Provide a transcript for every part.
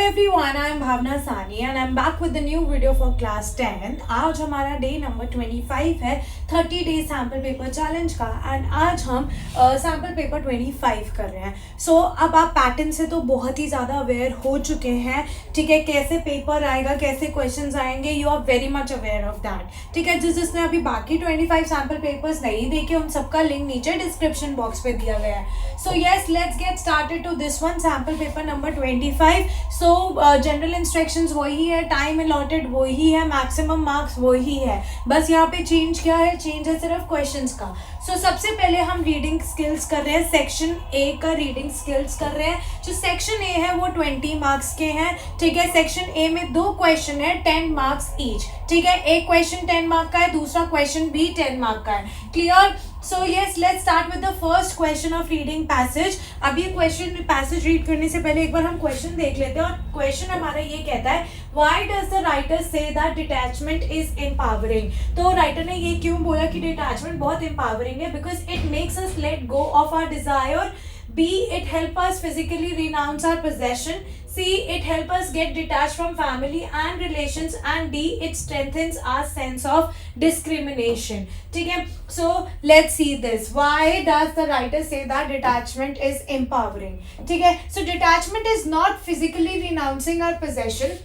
everyone, I am Bhavna Sani and I am back with the new video for class 10th. आज हमारा day number 25 है 30 day sample paper challenge का and आज हम sample paper 25 कर रहे हैं. सो अब आप पैटर्न से तो बहुत ही ज़्यादा अवेयर हो चुके हैं. ठीक है, कैसे पेपर आएगा, कैसे क्वेश्चंस आएंगे, you are very much aware of that. ठीक है, जिसने अभी बाकी 25 सैम्पल पेपर्स नहीं देखे उन सबका लिंक नीचे डिस्क्रिप्शन बॉक्स पे दिया गया है. So yes, let's get started to this one, sample paper number 25. So general instructions वही है, टाइम अलॉटेड वही है, मैक्सिमम मार्क्स वही है. बस यहाँ पे चेंज क्या है, चेंज है सिर्फ क्वेश्चंस का. सो सबसे पहले हम रीडिंग स्किल्स कर रहे हैं. सेक्शन ए का रीडिंग स्किल्स कर रहे हैं. जो सेक्शन ए है वो 20 मार्क्स के हैं. ठीक है, सेक्शन ए में 2 क्वेश्चन है, 10 मार्क्स ईच. ठीक है, एक क्वेश्चन 10 मार्क का है, दूसरा क्वेश्चन भी 10 मार्क का है. Clear? So yes, let's start with the first question of reading passage. अब ये क्वेश्चन पैसेज रीड करने से पहले एक बार हम क्वेश्चन देख लेते हैं. और क्वेश्चन हमारा ये कहता है, why does the writer say that detachment is empowering. तो राइटर ने ये क्यों बोला कि डिटैचमेंट बहुत एम्पावरिंग है? Because it makes us let go of our desire. B, it helps us physically renounce our possession. C, it helps us get detached from family and relations. And D, it strengthens our sense of discrimination. ठीक है, so let's see this. Why does the writer say that detachment is empowering? ठीक है, so detachment is not physically renouncing our possession.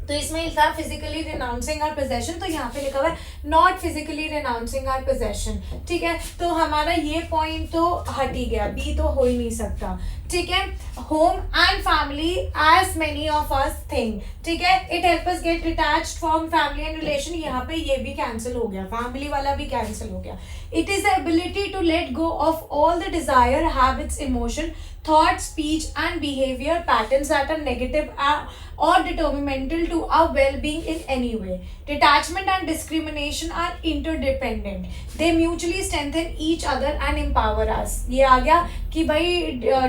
तो इसमें लिखा है physically renouncing our possession, तो यहाँ पे लिखा हुआ है not physically renouncing our possession. ठीक है, तो हमारा ये पॉइंट तो हट ही गया, बी तो हो ही नहीं सकता. ठीक है, home and family as many of us think. ठीक है, it help us get detached from family and relation. यहाँ पे ये भी कैंसिल हो गया, फैमिली वाला भी कैंसिल हो गया. It is the ability to let go of all the desire, habits, emotion, thought, speech and behavior patterns that are negative or detrimental to our well-being in any way. Detachment and discrimination are interdependent. They mutually strengthen each other and empower us. ये आ गया कि भाई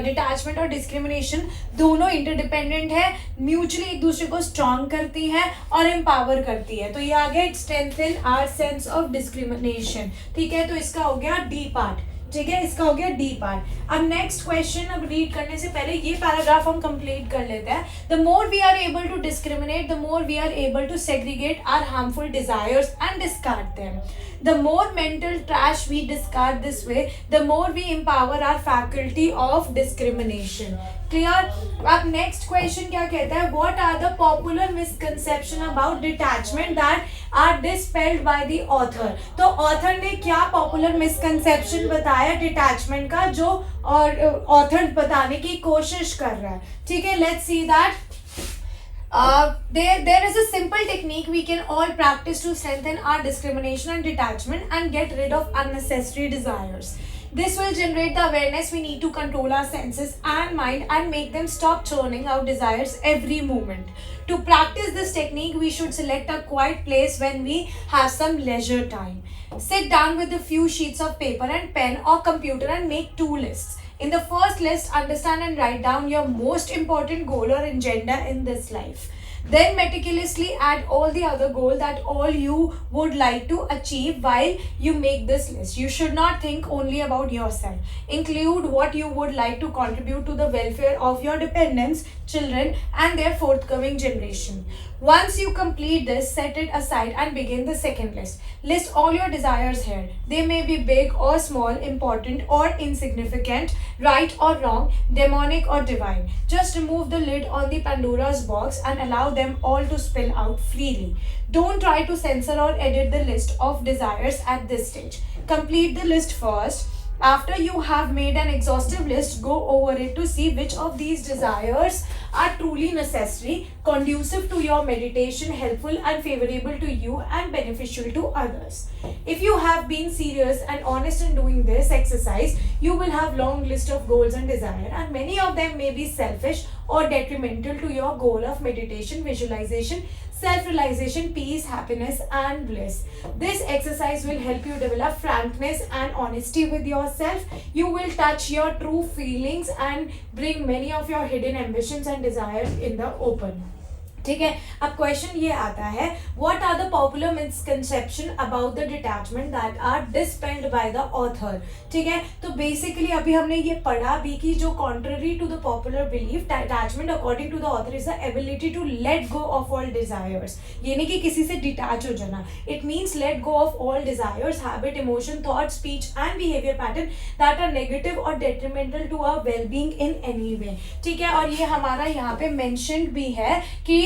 detachment और discrimination दोनों interdependent है, mutually एक दूसरे को स्ट्रॉन्ग करती है और एम्पावर करती है. तो ये आ गया, it strengthen our sense of discrimination. ठीक है, तो इसका हो गया डी पार्ट. ठीक है, इसका हो गया डी पार्ट. अब नेक्स्ट क्वेश्चन, अब रीड करने से पहले ये पैराग्राफ हम कंप्लीट कर लेते हैं. The more we are able to discriminate, the more we are able to segregate our harmful desires and discard them. The more mental trash we discard this way, the more we empower our faculty of discrimination. Clear? अब next question क्या कहता है? What are the popular misconception about detachment that are dispelled by the author? तो author ने क्या popular misconception बताया detachment का, जो और author बताने की कोशिश कर रहा है. ठीक है, let's see that. There is a simple technique we can all practice to strengthen our discrimination and detachment and get rid of unnecessary desires. This will generate the awareness we need to control our senses and mind and make them stop churning out desires every moment. To practice this technique, we should select a quiet place when we have some leisure time. Sit down with a few sheets of paper and pen or computer and make 2 lists. In the first list, understand and write down your most important goal or agenda in this life. Then meticulously add all the other goals that all you would like to achieve while you make this list. You should not think only about yourself. Include what you would like to contribute to the welfare of your dependents, children, and their forthcoming generation. Once you complete this, set it aside and begin the second list. List all your desires here. They may be big or small, important or insignificant, right or wrong, demonic or divine. Just remove the lid on the Pandora's box and allow them all to spill out freely. Don't try to censor or edit the list of desires at this stage. Complete the list first. After you have made an exhaustive list, go over it to see which of these desires are truly necessary, conducive to your meditation, helpful and favorable to you and beneficial to others. If you have been serious and honest in doing this exercise, you will have long list of goals and desire, and many of them may be selfish or detrimental to your goal of meditation, visualization, self-realization, peace, happiness and bliss. This exercise will help you develop frankness and honesty with yourself. You will touch your true feelings and bring many of your hidden ambitions and desires in the open. ठीक है। अब question ये आता है, what are the popular misconception about the detachment that are dispelled by the author. ठीक है, तो basically अभी हमने ये पढ़ा भी कि जो contrary to the popular belief, attachment according to the author is the ability to let go of all desires. ये नहीं कि किसी से डिटैच हो जाना, it means let go of all desires, habit, emotion, thought, speech and behaviour pattern that are negative और detrimental to our wellbeing in any way. ठीक है, और ये हमारा यहाँ पे मेंशन्ड भी है कि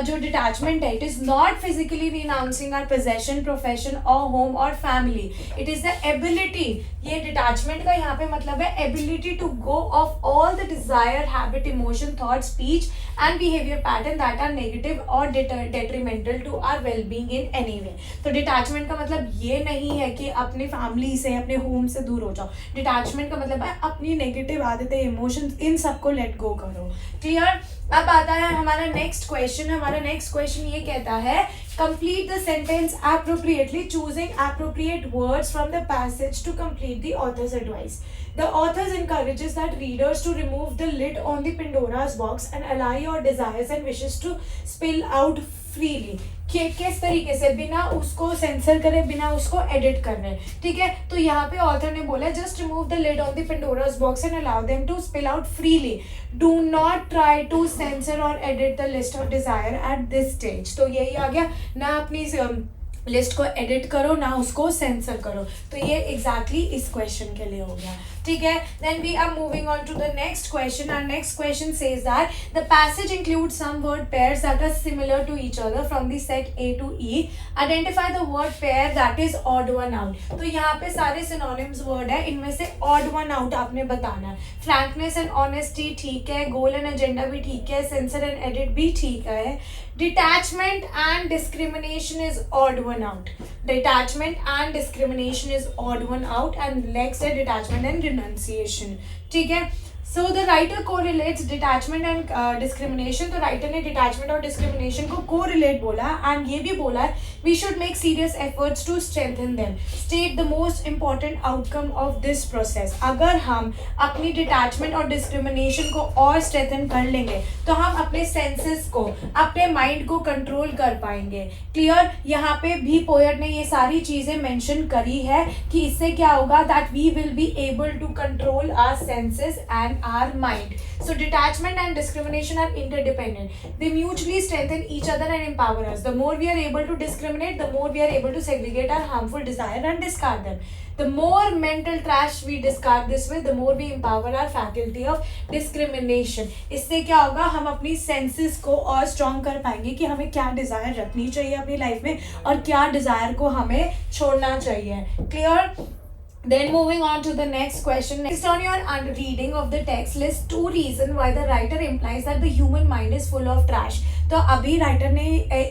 जो डिटैचमेंट है, it is not physically renouncing our possession, profession और होम और family, it is the ability. ये डिटैचमेंट का यहाँ पे मतलब है ability to go of all the desire, habit, emotion, thought, speech and behaviour pattern that are negative और detrimental to our wellbeing in any way. तो detachment का मतलब ये नहीं है कि अपने फैमिली से, अपने होम से दूर हो जाओ। डिटैचमेंट का मतलब है अपनी नेगेटिव आदतें, इमोशंस, इन सबको लेट गो करो। क्लियर। अब आता है हमारा नेक्स्ट क्वेश्चन। हमारा नेक्स्ट क्वेश्चन ये कहता है, complete the sentence appropriately, choosing appropriate words from the passage to complete the author's advice. The author encourages that readers to remove the lid on the Pandora's box and allow your desires and wishes to spill out freely. किस तरीके से, बिना उसको sensor करे, बिना उसको edit करने। ठीक है, तो यहाँ पे ऑथर ने बोला, just remove the lid on the Pandora's box and allow them to spill out freely, do not try to censor और edit the list of desire at this stage. तो यही आ गया, ना अपनी लिस्ट को एडिट करो, ना उसको सेंसर करो। तो ये एग्जैक्टली इस क्वेश्चन के लिए हो गया। ठीक है, then we are moving on to the next question. Our next question says that the passage includes some word pairs that are similar to each other from the set A to E. Identify the word pair that is odd one out. तो यहाँ पे सारे synonyms word है, इनमें से odd one out आपने बताना है। फ्रैंकनेस एंड ऑनेस्टी ठीक है, गोल एंड एजेंडा भी ठीक है, सेंसर एंड एडिट भी ठीक है। Detachment and discrimination is odd one out. Detachment and discrimination is odd one out, and next है detachment and renunciation. ठीक है, so the writer correlates detachment and discrimination. तो writer ने detachment और discrimination को correlate बोला, and ये भी बोला है we should make serious efforts to strengthen them. State the most important outcome of this process. अगर हम अपनी detachment और discrimination को और strengthen कर लेंगे तो हम अपने senses को, अपने mind को control कर पाएंगे। Clear? यहाँ पे भी poet ने ये सारी चीजें mention करी है कि इससे क्या होगा, that we will be able to control our senses and our mind. So detachment and discrimination are interdependent. They mutually strengthen each other and empower us. The more we are able to discriminate, the more we are able to segregate our harmful desire and discard them. The more mental trash we discard this way, the more we empower our faculty of discrimination. इससे क्या होगा, हम अपनी senses को और strong कर पाएंगे कि हमें क्या desire रखनी चाहिए अपनी life में और क्या desire को हमें छोड़ना चाहिए। Clear? Then moving on to the next question. Based on your reading of the text, list 2 reasons why the writer implies that the human mind is full of trash. तो अभी writer ने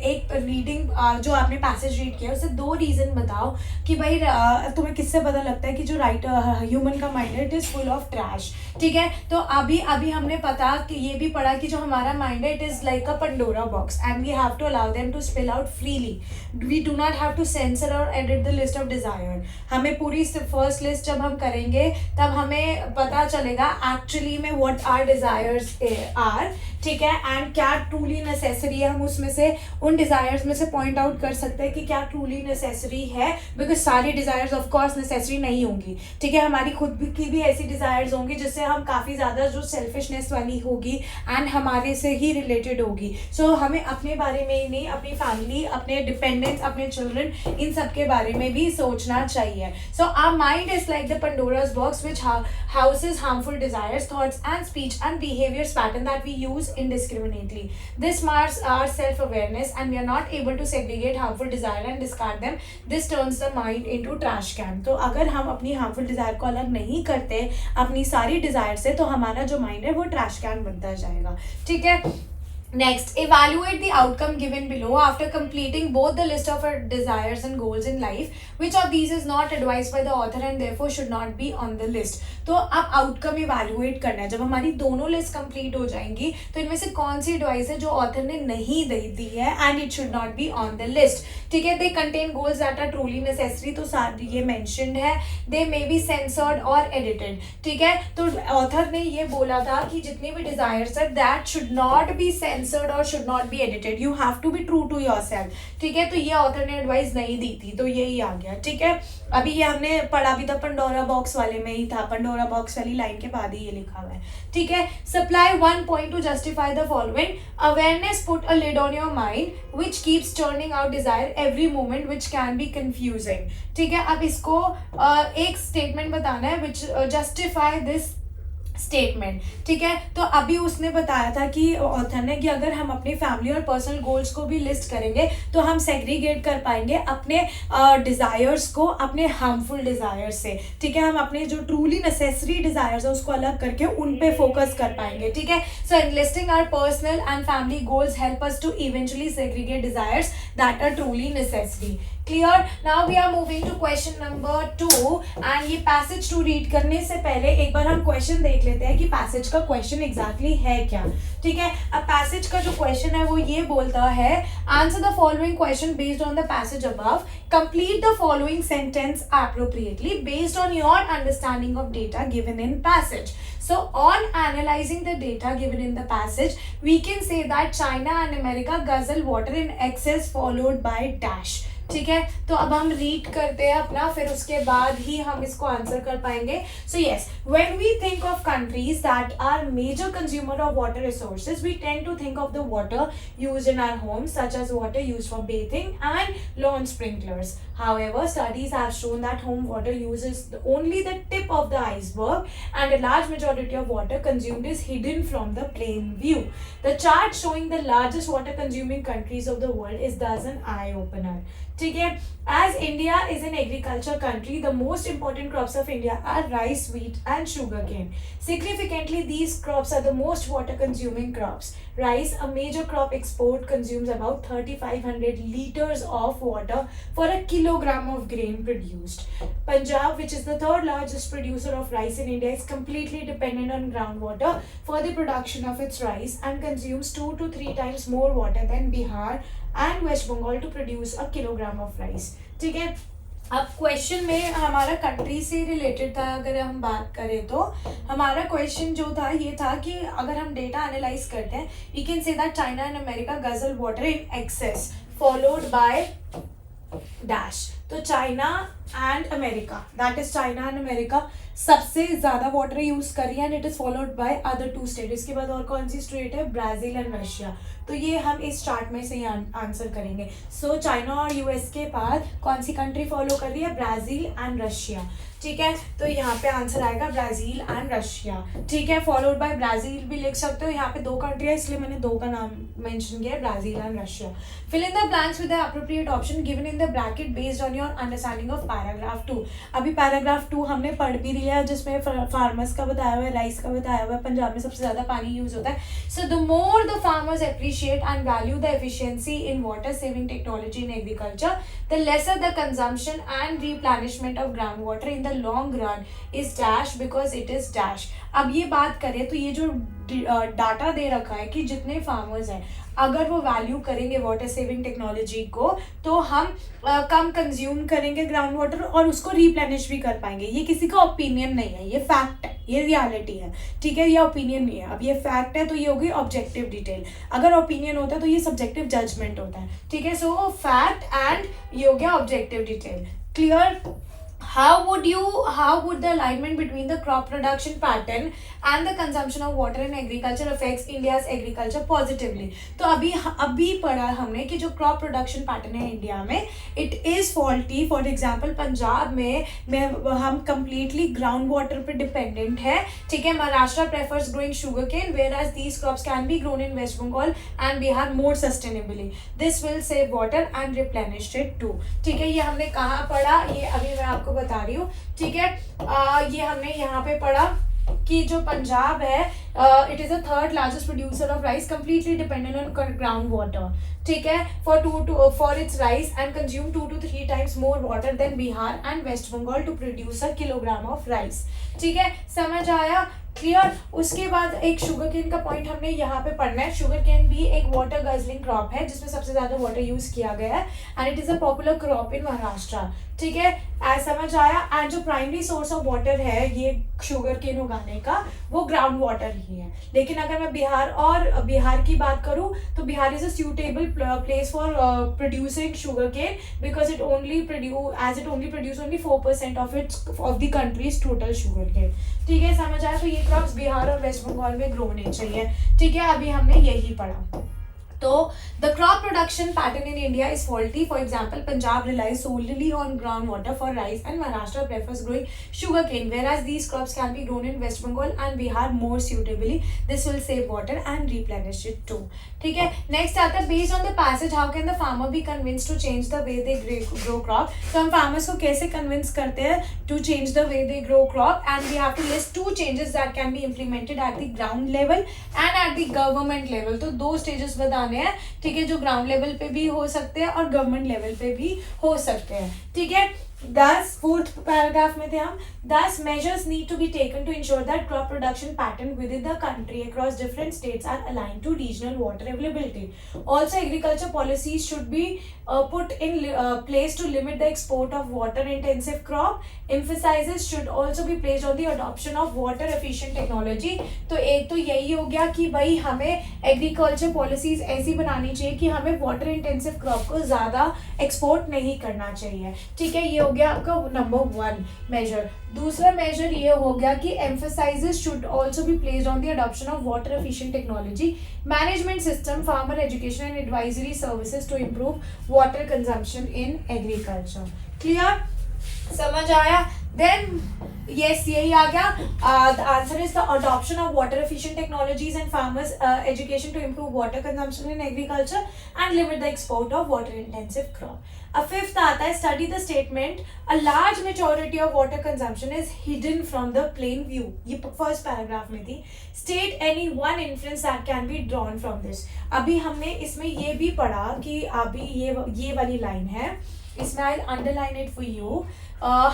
एक reading जो आपने passage read किया उससे 2 reason बताओ कि भाई तुम्हें किससे पता लगता है कि जो राइटर ह्यूमन का माइंड है it is full of trash. ठीक है, तो अभी हमने पता कि ये भी पढ़ा कि जो हमारा माइंड है it is like a Pandora box and we have to allow them to spill out freely. We do not have to censor और edit the list of desire. हमें पूरी फर्स्ट लिस्ट जब हम करेंगे तब हमें पता चलेगा एक्चुअली में व्हाट आर डिजायर्स आर। ठीक है, एंड क्या ट्रूली नेसेसरी है, हम उसमें से उन डिजायर्स में से पॉइंट आउट कर सकते हैं कि क्या ट्रूली नेसेसरी है, बिकॉज सारी डिजायर्स ऑफ कोर्स नेसेसरी नहीं होंगी। ठीक है, हमारी खुद की भी ऐसी डिजायर्स होंगी जिससे हम काफ़ी ज़्यादा जो सेल्फिशनेस वाली होगी एंड हमारे से ही रिलेटेड होगी। सो हमें अपने बारे में ही नहीं, अपनी फैमिली, अपने डिपेंडेंट्स, अपने चिल्ड्रन, इन सब के बारे में भी सोचना चाहिए। So our mind is like the Pandora's box which houses harmful desires, thoughts and speech and behaviors pattern that we use indiscriminately. This mars our self-awareness and we are not able to segregate harmful desire and discard them. This turns the mind into trash can. तो अगर हम अपनी harmful desire को अलग नहीं करते अपनी सारी desire से, तो हमारा जो mind है वो trash can बनता जाएगा। ठीक है, next, evaluate the outcome given below after completing both the list of our desires and goals in life. Which of these is not advised by the author and therefore should not be on the list? तो अब outcome evaluate करना है। जब हमारी दोनों list complete हो जाएंगी तो इनमें से कौन सी एडवाइस है जो ऑथर ने नहीं दे दी है and it should not be on the list. ठीक है, they contain goals that are truly necessary, तो ये मेंशन्ड है। दे मे बी सेंसर्ड और एडिटेड। ठीक है, तो ऑथर ने ये बोला था कि जितनी भी डिजायर्स है that should not be censored censored और should not be edited, you have to be true to yourself, ठीक है। तो ये ऑथर ने एडवाइस नहीं दी थी, तो यही आ गया, ठीक है। अभी ये हमने पढ़ा भी था पंडोरा बॉक्स वाले में ही था, पंडोरा बॉक्स वाली लाइन के बाद ही ये लिखा हुआ है, ठीक है। Supply one point to justify the following, awareness put a lid on your mind which keeps turning out desire every moment which can be confusing, ठीक है। अब इसको एक स्टेटमेंट बताना है विच जस्टिफाई दिस स्टेटमेंट, ठीक है। तो अभी उसने बताया था कि ऑथर ने कि अगर हम अपनी फैमिली और पर्सनल गोल्स को भी लिस्ट करेंगे तो हम सेग्रीगेट कर पाएंगे अपने डिज़ायर्स को अपने हार्मफुल डिज़ायर्स से, ठीक है। हम अपने जो ट्रूली नेसेसरी डिज़ायर्स है उसको अलग करके उन पे फोकस कर पाएंगे, ठीक है। So enlisting our personal and family goals help us to eventually segregate desires that are truly necessary. Clear? Now we are moving to question number 2 and ये पैसेज टू रीड करने से पहले एक बार हम क्वेश्चन देख लेते हैं कि पैसेज का क्वेश्चन एग्जैक्टली है क्या, ठीक है। अब पैसेज का जो क्वेश्चन है वो ये बोलता है, answer the following question based on the passage above, complete the following sentence appropriately based on your understanding of data given in passage. So on analyzing the data given in the passage, we can say that China and America guzzle water in excess followed by dash. ठीक है, तो अब हम read करते हैं अपना, फिर उसके बाद ही हम इसको आंसर कर पाएंगे. So yes, when we think of countries that are major consumer of water resources, we tend to think of the water used in our homes such as water used for bathing and lawn sprinklers. However, studies have shown that home water use is only the tip of the iceberg and a large majority of water consumed is hidden from the plain view. The chart showing the largest water consuming countries of the world is thus an eye-opener. ठीक है, as India is an agriculture country, the most important crops of India are rice, wheat and sugarcane. Significantly, these crops are the most water consuming crops. Rice, a major crop export, consumes about 3,500 liters of water for a kilogram of grain produced. Punjab, which is the third largest producer of rice in India, is completely dependent on groundwater for the production of its rice and consumes 2 to 3 times more water than Bihar and West Bengal to produce a kilogram of rice. ठीक है, अब question में हमारा country से related था. अगर हम बात करें तो हमारा क्वेश्चन जो था ये था कि अगर हम डेटा एनालाइज करते हैं, we can say that China and America guzzle water in excess followed by dash. तो China and America, that is China and America सबसे ज्यादा वाटर यूज कर रही है and it is followed by other 2 state. इसके बाद और कौन सी स्टेट है? Brazil and Russia. तो ये हम इस चार्ट में से आंसर करेंगे. सो चाइना और यूएस के बाद कौन सी कंट्री फॉलो कर रही है? Brazil and Russia. ठीक है, तो यहाँ पे आंसर आएगा ब्राजील एंड रशिया. ठीक है, फॉलोड बाय ब्राजील भी लिख सकते हो. यहाँ पे 2 कंट्री है इसलिए मैंने 2 का नाम मेंशन किया है, Brazil and Russia. Fill in the blanks with the appropriate option given in the bracket based on your understanding of paragraph 2. अभी पैराग्राफ 2 हमने पढ़ भी लिया है जिसमें फार्मर्स का बताया हुआ है, राइस का बताया हुआ है, पंजाब में सबसे ज्यादा पानी यूज होता है. So the more the farmers appreciate and value the efficiency in water saving technology in agriculture, the lesser the consumption and replenishment of ground water in the long run is dash because it is dash. अब ये बात करें तो ये जो data दे रखा है कि जितने फार्मर्स हैं अगर वो वैल्यू करेंगे वाटर सेविंग टेक्नोलॉजी को तो हम कम कंज्यूम करेंगे ग्राउंड वाटर और उसको रिप्लेनिश भी कर पाएंगे. ये किसी का ओपिनियन नहीं है, ये फैक्ट है, ये रियलिटी है. ठीक है, ये ओपिनियन नहीं है. अब ये फैक्ट है तो ये होगी ऑब्जेक्टिव डिटेल. अगर ओपिनियन होता है तो ये सब्जेक्टिव जजमेंट होता है. ठीक है, सो फैक्ट एंड ये हो गया objective detail. Clear? How would the alignment between the crop production pattern and the consumption of water in agriculture affects India's agriculture positively? तो अभी पढ़ा हमने कि जो crop production pattern है इंडिया में it is faulty. For example, Punjab में हम completely ground water पे dependent है. ठीक है, Maharashtra prefers growing sugarcane whereas these crops can be grown in West Bengal and Bihar more sustainably. This will save water and replenish it too. ठीक है, ये हमने कहाँ पढ़ा, ये अभी मैं आपको बता रही हूँ. ठीक है, ये हमने यहाँ पे पढ़ा कि जो पंजाब है it is a third largest producer of rice completely dependent on ground water. ठीक है, for its rice and consume 2 to 3 times more water than Bihar and West Bengal to produce a kilogram of rice. ठीक है, समझ आया, clear. उसके बाद एक sugar cane का पॉइंट हमने यहाँ पे पढ़ना है। शुगर केन भी एक वाटर गजलिंग क्रॉप है जिसमें सबसे ज्यादा वाटर यूज किया गया है and it is a popular crop in Maharashtra, ठीक है, समझ आया। एंड जो प्राइमरी सोर्स ऑफ वाटर है ये शुगर केन उगाने का वो ग्राउंड वाटर ही है। लेकिन अगर मैं बिहार की बात करूँ तो Bihar is a suitable place for producing sugar cane because it only produce only 4% of the country's total sugar cane, ठीक है, समझ आया। तो ये क्रॉप्स बिहार और वेस्ट बंगाल में ग्रो होने चाहिए, ठीक है, अभी हमने यही पढ़ा। तो the crop production pattern in India is faulty. For example, Punjab relies solely on groundwater for rice and Maharashtra prefers growing sugarcane, whereas these crops can be grown in West Bengal and Bihar more suitably. This will save water and replenish it too. ठीक है, next आता है based on the passage how can the farmer be convinced to change the way they grow crop. तो हम farmers को कैसे convince करते हैं to change the way they grow crop, and we have to list 2 changes that can be implemented at the ground level and at the government level. तो 2 stages बताने हैं, ठीक है, जो ग्राउंड लेवल पे भी हो सकते हैं और गवर्नमेंट लेवल पे भी हो सकते हैं, ठीक है। 4th पैराग्राफ में थे हम। 10 measures need to be taken to ensure that crop production pattern within the country across different states are aligned to regional water availability. Also, agriculture policies should be put in place to limit the export of water intensive crop. Emphasizes should also be placed on the adoption of water efficient technology. तो एक तो यही हो गया कि भाई हमें agriculture policies ऐसी बनानी चाहिए कि हमें वाटर इंटेंसिव क्रॉप को ज़्यादा एक्सपोर्ट नहीं करना चाहिए, ठीक है, ये हो गया आपका नंबर 1 मेजर। दूसरा मेजर ये हो गया कि emphasizes should also be placed on the adoption of water efficient technology, management system, farmer education and advisory services to improve water consumption in agriculture. Clear? समझ आया? Then yes, यही आ गया। The answer is the adoption of water efficient technologies and farmers education to improve water consumption in agriculture and limit the export of water intensive crop. अब 5th आता है study the statement a large majority of water consumption is hidden from the plain view. ये first paragraph में थी। State any one inference that can be drawn from this. अभी हमने इसमें ये भी पढ़ा कि अभी ये वाली लाइन है, इसमें I'll underline it for you.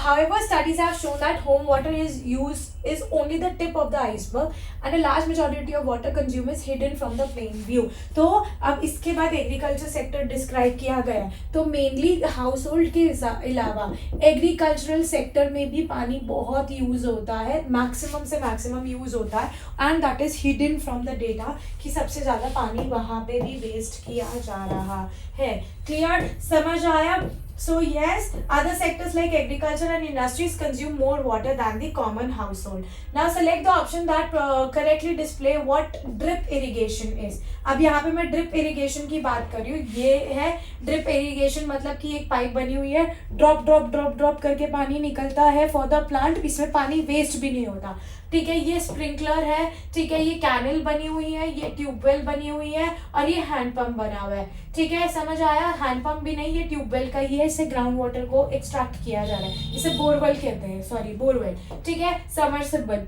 However, studies have shown that home water is only the tip of the iceberg and a large majority of water consumed is hidden from the plain view. तो अब इसके बाद agriculture sector describe किया गया है, तो mainly house hold के अलावा एग्रीकल्चरल सेक्टर में भी पानी बहुत यूज होता है, मैक्सिमम से मैक्सिमम यूज होता है and that is hidden from the data कि सबसे ज़्यादा पानी वहाँ पे भी वेस्ट किया जा रहा है। क्लियर? समझ आया? So yes, other sectors like agriculture and industries consume more water than the common household. Now select the option that correctly display what drip irrigation is. अब यहाँ पे मैं ड्रिप इरिगेशन की बात कर रही हूँ। ये है ड्रिप इरिगेशन, मतलब कि एक पाइप बनी हुई है, ड्रॉप ड्रॉप ड्रॉप ड्रॉप करके पानी निकलता है फॉर द प्लांट, इसमें पानी वेस्ट भी नहीं होता, ठीक है। ये स्प्रिंकलर है, ठीक है, ये कैनल बनी हुई है, ये ट्यूबवेल बनी हुई है और ये हैंडपम्प बना हुआ है, ठीक है, समझ आया। हैंडपम्प भी नहीं, ये ट्यूबवेल का ही है, इससे ग्राउंड वाटर को एक्सट्रैक्ट किया जा रहा है, इसे बोरवेल कहते हैं, सॉरी बोरवेल, ठीक है, submersible.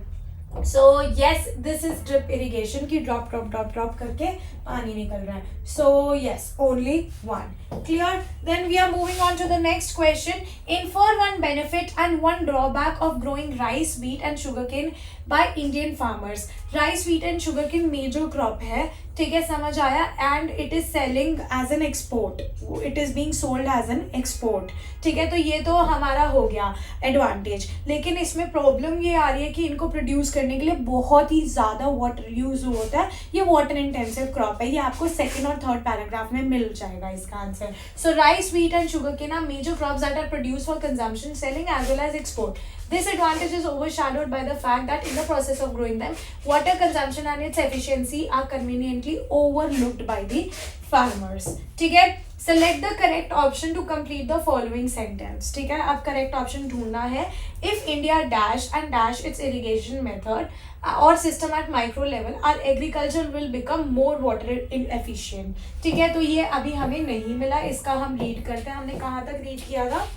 So yes, this is drip irrigation की ड्रॉप ड्रॉप ड्रॉप ड्रॉप करके पानी निकल रहा है। So yes, only 1। Clear? Then we are moving on to the next question. Infer one benefit and one drawback of growing rice, wheat and sugarcane by Indian farmers. Rice, wheat and sugarcane major crop है, ठीक है, समझ आया, and it is selling as an export, it is being sold as an export, ठीक है। तो ये तो हमारा हो गया एडवांटेज, लेकिन इसमें प्रॉब्लम ये आ रही है कि इनको प्रोड्यूस करने के लिए बहुत ही ज़्यादा वाटर यूज होता है। ये वाटर इंटेंसिव क्रॉप है, ये आपको 2nd और 3rd पैराग्राफ में मिल जाएगा इसका answer. So rice, wheat and sugarcane are major crops that are produce for consumption, selling as well as export. This advantage is overshadowed by the fact that in the process of growing them, water consumption and its efficiency are conveniently overlooked by the farmers. ठीक है, select the correct option to complete the following sentence. ठीक है, अब correct option ढूंढना है। If India dash and dash its irrigation method or system at micro level, our agriculture will become more water efficient. ठीक है, तो ये अभी हमें नहीं मिला, इसका हम रीड करते हैं। हमने कहाँ तक रीड किया था?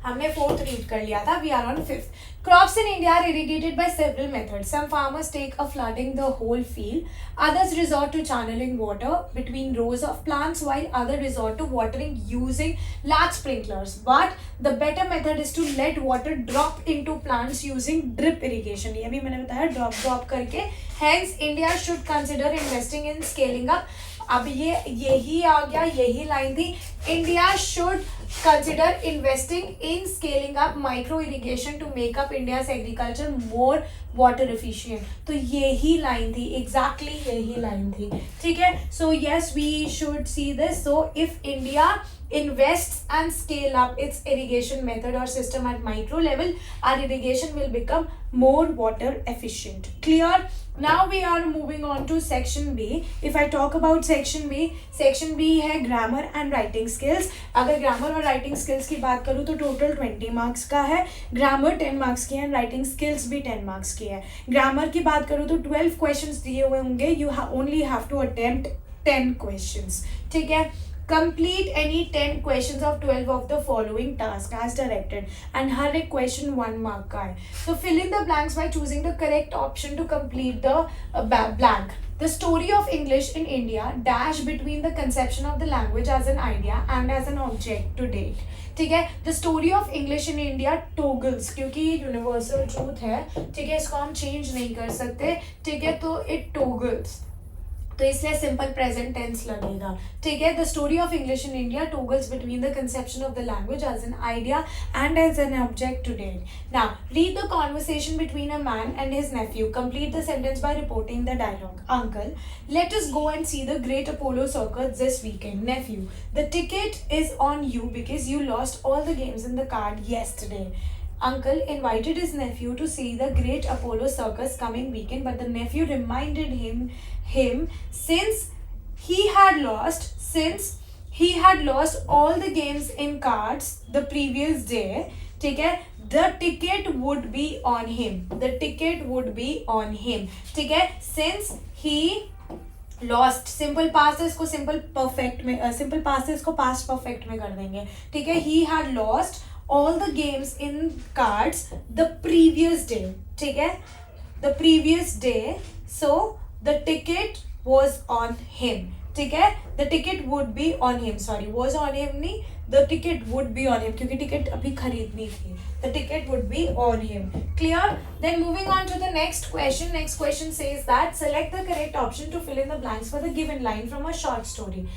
हमने 4th रीड कर लिया था, we are on 5th. Crops in India are irrigated by several methods. Some farmers take a flooding the whole field. Others resort to channeling water between rows of plants, while others resort to watering using large sprinklers. But the better method is to let water drop into plants using drip irrigation. ये भी मैंने बताया drop करके. Hence, India should consider investing in scaling up. अब ये यही आ गया, यही लाइन थी. India should consider investing in scaling up micro irrigation to make up India's agriculture more water efficient. तो यही लाइन थी, एग्जैक्टली यही लाइन थी. ठीक है, so yes we should see this. So if India invests and scale up its irrigation method or system at micro level, our irrigation will become more water efficient. Clear? Now we are moving on to section B. If I talk about section B है grammar and writing skills. अगर grammar और writing skills की बात करूँ तो total 20 marks का है. grammar 10 marks की है, writing skills भी 10 marks की है. grammar की बात करूँ तो 12 questions दिए हुए होंगे. You only have to attempt 10 questions. ठीक है, complete any 10 questions of 12 of the following task as directed, and हर एक question 1 mark का है. So fill in the blanks by choosing the correct option to complete the blank. The story of English in India dash between the conception of the language as an idea and as an object to date. ठीक है, the story of English in India toggles, क्योंकि ये universal truth है. ठीक है, इसको हम change नहीं कर सकते. ठीक है, तो it toggles, तो इसलिए सिंपल प्रेजेंट टेंस लगेगा. ठीक है, the story of English in India toggles between the conception of the language as an idea and as an object to date. Now read the conversation between a man and his nephew. Complete the sentence by reporting the dialogue. Uncle, let us go and see the great Apollo circus this weekend. Nephew, the ticket is on you because you lost all the games in the card yesterday. Uncle invited his nephew to see the great Apollo circus coming weekend, but the nephew reminded him since he had lost all the games in cards the previous day. ठीक है, the ticket would be on him. The ticket would be on him. ठीक है, since he lost, simple past है, इसको simple perfect में, simple past है, इसको past perfect में कर देंगे. ठीक है, he had lost all the games in cards the previous day. ठीक है, the previous day, so the ticket was on him. ठीक है, the ticket would be on him, sorry was on him नहीं, the ticket would be on him, क्योंकि ticket अभी खरीदनी थी. the ticket would be on him. Clear? Then moving on to the next question. Next question says that select the correct option to fill in the blanks for the given line from a short story.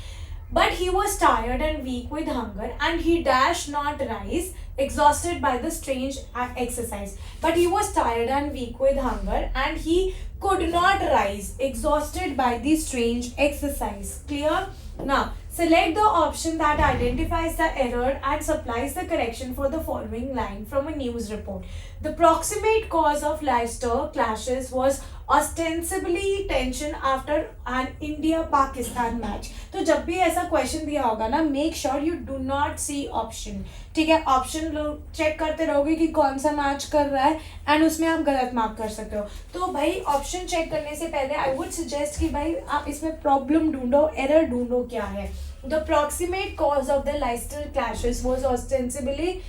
But he was tired and weak with hunger, and he dashed not rise, exhausted by the strange exercise. But he was tired and weak with hunger, and he could not rise, exhausted by the strange exercise. Clear? Now, select the option that identifies the error and supplies the correction for the following line from a news report. The proximate cause of livestock clashes was ostensibly tension after an India-Pakistan match. तो जब भी ऐसा question दिया होगा ना, make sure you do not see option. ठीक है, option check करते रहोगे कि कौन सा मैच कर रहा है, एंड उसमें आप गलत मार्क कर सकते हो. तो भाई ऑप्शन चेक करने से पहले आई वुड सजेस्ट कि भाई आप इसमें प्रॉब्लम ढूंढो, एरर ढूंढो क्या है. The proximate cause of the livestock clashes was ostensibly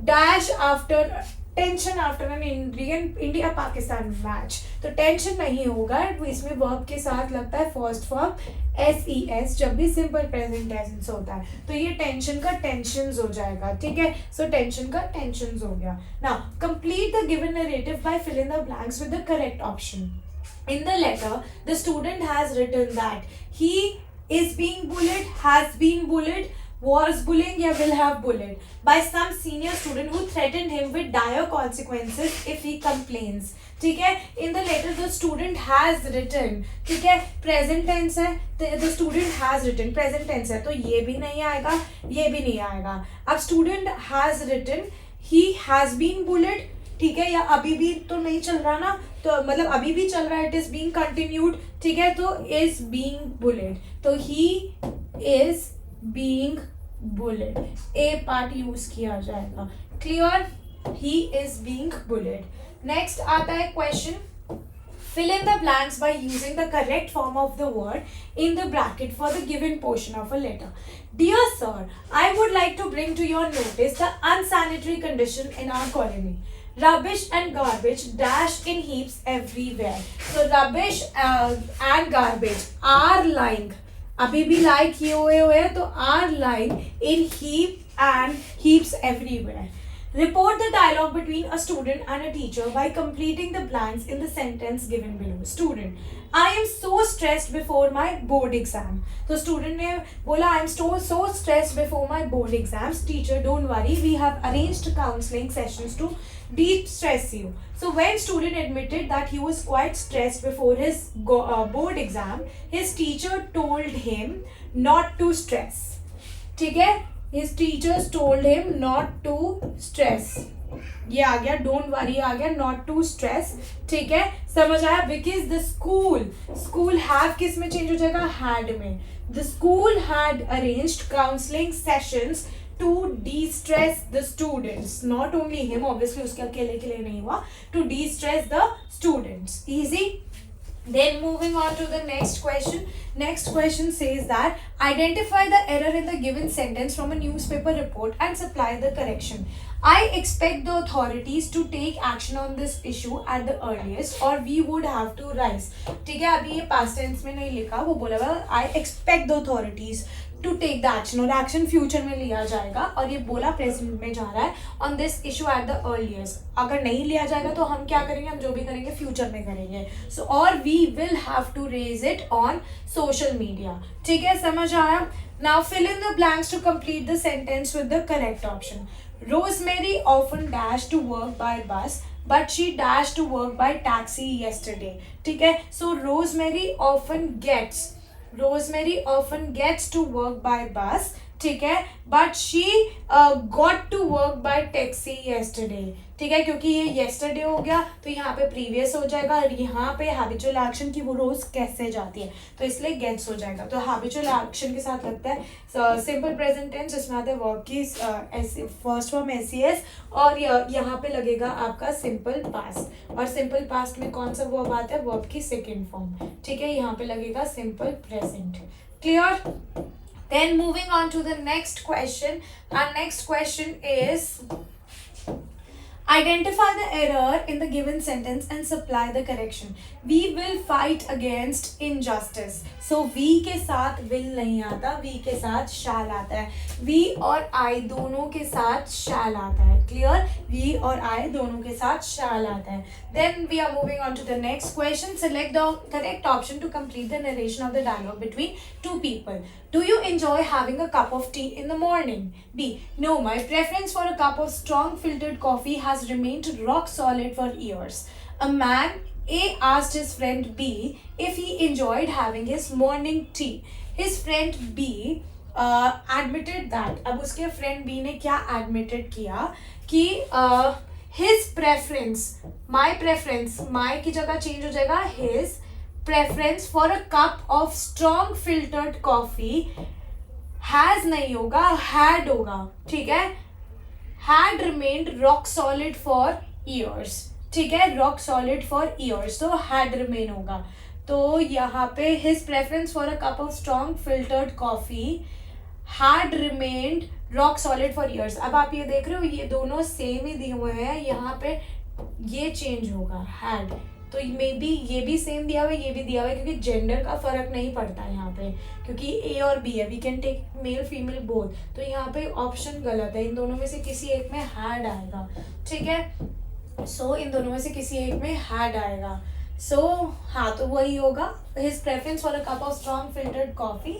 dash after tension after an India Pakistan match. तो टेंशन नहीं होगा, तो इसमें वर्ब के साथ लगता है फर्स्ट फॉर्म SES जब भी सिंपल प्रेजेंट टेंस होता है. तो ये टेंशन का टेंशंस हो जाएगा. ठीक है, सो टेंशन का टेंशंस हो गया. Now complete the given narrative by filling the blanks with the correct option. In the letter, the student has written that he is being bullied, has been bullied, was bullying या will have bullied by some senior student who threatened him with dire consequences if he complains. ठीक है, in the letter the student has written. ठीक है, present tense है, the student has written, present tense है, तो ये भी नहीं आएगा, ये भी नहीं आएगा. अब student has written, he has been bullied. ठीक है, या अभी भी तो नहीं चल रहा ना, तो मतलब अभी भी चल रहा है, इट इज बीइंग कंटिन्यूड. ठीक है, तो इज बीइंग बुलेड, तो he is being bullied, A part use किया जाएगा. Clear? He is being bullied. Next आता है question Fill in the blanks by using the correct form of the word in the bracket for the given portion of a letter. Dear sir, I would like to bring to your notice the unsanitary condition in our colony. Rubbish and garbage dashed in heaps everywhere. So rubbish and garbage are lying. अभी भी lie किए हुए हैं तो are lying in heap and heaps everywhere. Report the dialogue between a student and a teacher by completing the blanks in the sentence given below. Student, I am so stressed before my board exam. तो student ने बोला I am so stressed before my board exams. Teacher, don't worry, we have arranged counseling sessions to de-stress you. So when student admitted that he was quite stressed before his board exam, his teacher told him not to stress. ठीक है? His teachers told him not to stress. ये आ गया don't worry आ गया not to stress. ठीक है, समझ आया? Because the school have किस में change हो जाएगा? had में. The school had arranged counseling sessions to de-stress the students. Not only him, obviously उसके अकेले के लिए नहीं हुआ. To de-stress the students. Easy. Then moving on to the next question. Next question says that identify the error in the given sentence from a newspaper report and supply the correction. I expect the authorities to take action on this issue at the earliest or we would have to rise. ठीक है, अभी ये past tense में नहीं लिखा, वो बोला हुआ I expect the authorities to take the action और action future में लिया जाएगा और ये बोला present में जा रहा है on this issue at the earliest. अगर नहीं लिया जाएगा तो हम क्या करेंगे? हम जो भी करेंगे future में करेंगे. So or we will have to raise it on social media. ठीक है, समझ आया? Now fill in the blanks to complete the sentence with the correct option. Rosemary often dashed to work by bus, but she dashed to work by taxi yesterday. ठीक है, so Rosemary often gets to work by bus. ठीक है, but she got to work by taxi yesterday. ठीक है, क्योंकि ये yesterday हो गया तो यहाँ पे previous हो जाएगा और यहाँ पे habitual action की वो रोज कैसे जाती है तो इसलिए gets हो जाएगा. तो habitual action के साथ लगता है simple present tense जिसमें आता है verb की first form SES और यहाँ पे लगेगा आपका simple past और simple past में कौन सा verb आता है? verb की second form. ठीक है, यहाँ पे लगेगा simple present. Clear? Then moving on to the next question. Our next question is identify the error in the given sentence and supply the correction. We will fight against injustice. So we के साथ will नहीं आता, we के साथ shall आता है. We और I दोनों के साथ shall आता है. Clear? We और I दोनों के साथ shall आता है. Then we are moving on to the next question. Select the correct option to complete the narration of the dialogue between two people. Do you enjoy having a cup of tea in the morning? B. No, my preference for a cup of strong filtered coffee has remained rock solid for years. A man A asked his friend B if he enjoyed having his morning tea. His friend B admitted that. अब उसके friend B ने क्या admitted किया कि his preference, my preference, my की जगह change हो जाएगा his preference for a cup of strong filtered coffee has नहीं होगा had होगा. ठीक है, had remained rock solid for years. ठीक है, rock solid for years तो had remain होगा. तो यहाँ पे his preference for a cup of strong filtered coffee had remained rock solid for years. अब आप ये देख रहे हो ये दोनों सेम ही दिए हुए हैं, यहाँ पे ये चेंज होगा had तो मे बी ये भी सेम दिया हुआ है ये भी दिया हुआ है क्योंकि जेंडर का फर्क नहीं पड़ता है यहाँ पे क्योंकि ए और बी है we can take male female both. तो यहाँ पे ऑप्शन गलत है, इन दोनों में से किसी एक में हैड आएगा. ठीक है, सो इन दोनों में से किसी एक में हैड आएगा. सो हाँ तो वही होगा his preference for a cup of strong filtered coffee.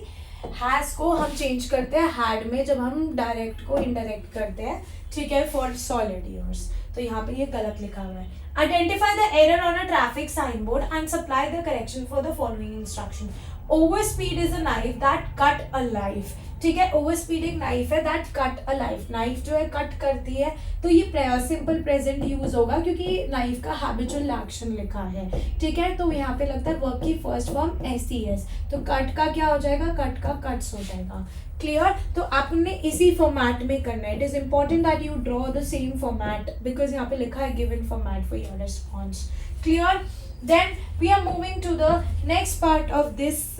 Has को हम चेंज करते हैं हैड में जब हम डायरेक्ट को इनडायरेक्ट करते हैं. ठीक है, फॉर सॉलिड ईयर्स. तो यहाँ पे ये गलत लिखा हुआ है. Identify the error on a traffic signboard and supply the correction for the following instruction. Overspeed is a knife that cut a life. ठीक है, ओवरस्पीड एक नाइफ है that cut a life. Knife जो है कट करती है तो ये सिंपल प्रेजेंट यूज होगा क्योंकि नाइफ का हैबिचुअल एक्शन लिखा है. ठीक है, तो यहाँ पे लगता है वर्ब की फर्स्ट फॉर्म SES. तो कट का क्या हो जाएगा? कट का कट्स हो जाएगा. क्लियर? तो आपने इसी फॉर्मेट में करना है. It is important that you draw the same format because यहाँ पे लिखा है given format for your response. Clear? Then we are moving to the next part of this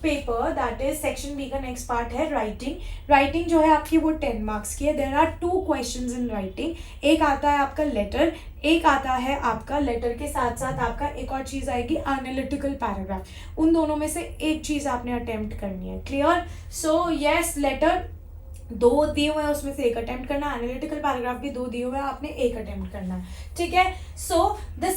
paper, that is section B का next part है writing जो है आपकी वो 10 marks की है. There are 2 questions in writing. एक आता है आपका letter, एक आता है आपका लेटर के साथ साथ आपका एक और चीज़ आएगी एनालिटिकल पैराग्राफ. उन दोनों में से एक चीज़ आपने अटेम्प्ट करनी है. क्लियर? सो यस, लेटर 2 दिए हुए हैं, उसमें से एक अटेम्प्ट करना है. एनालिटिकल पैराग्राफ भी 2 दिए हुए हैं, आपने एक अटेम्प्ट करना है. ठीक है. So the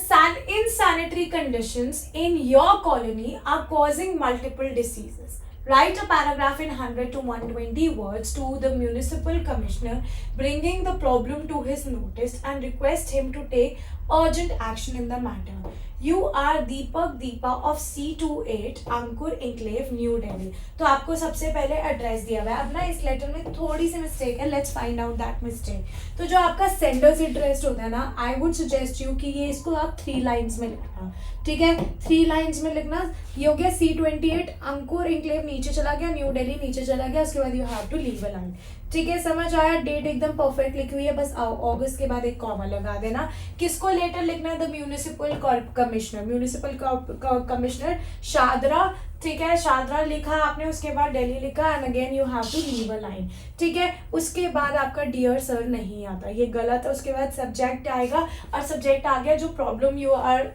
insanitary conditions in your colony are causing multiple diseases. Write a paragraph in 100 to 120 words to the municipal commissioner, bringing the problem to his notice and request him to take urgent action in the matter. You are Deepak Deepa of C28 Ankur enclave new Delhi. तो आपको सबसे पहले address दिया हुआ है. अब ना इस लेटर में थोड़ी सी मिस्टेक है, let's find out that mistake. तो जो आपका सेंडर्स एड्रेस होता है ना, आई वुड सजेस्ट यू कि ये इसको आप 3 लाइन्स में लिखना. ठीक है, 3 लाइन्स में लिखना. ये हो गया C28 अंकुर इंक्लेव, नीचे चला गया न्यू दिल्ली, नीचे चला गया, उसके बाद you have to leave a line. ठीक है, समझ आया? डेट एकदम परफेक्ट लिखी हुई है, बस अगस्त के बाद एक कॉमा लगा देना. किसको लेटर लिखना है? The municipal commissioner Shahdara. ठीक है, शादरा लिखा आपने, उसके बाद दिल्ली लिखा, and again you have to leave a line. ठीक है, उसके बाद आपका डियर सर नहीं आता, ये गलत है. उसके बाद सब्जेक्ट आएगा, और सब्जेक्ट आ गया जो problem you are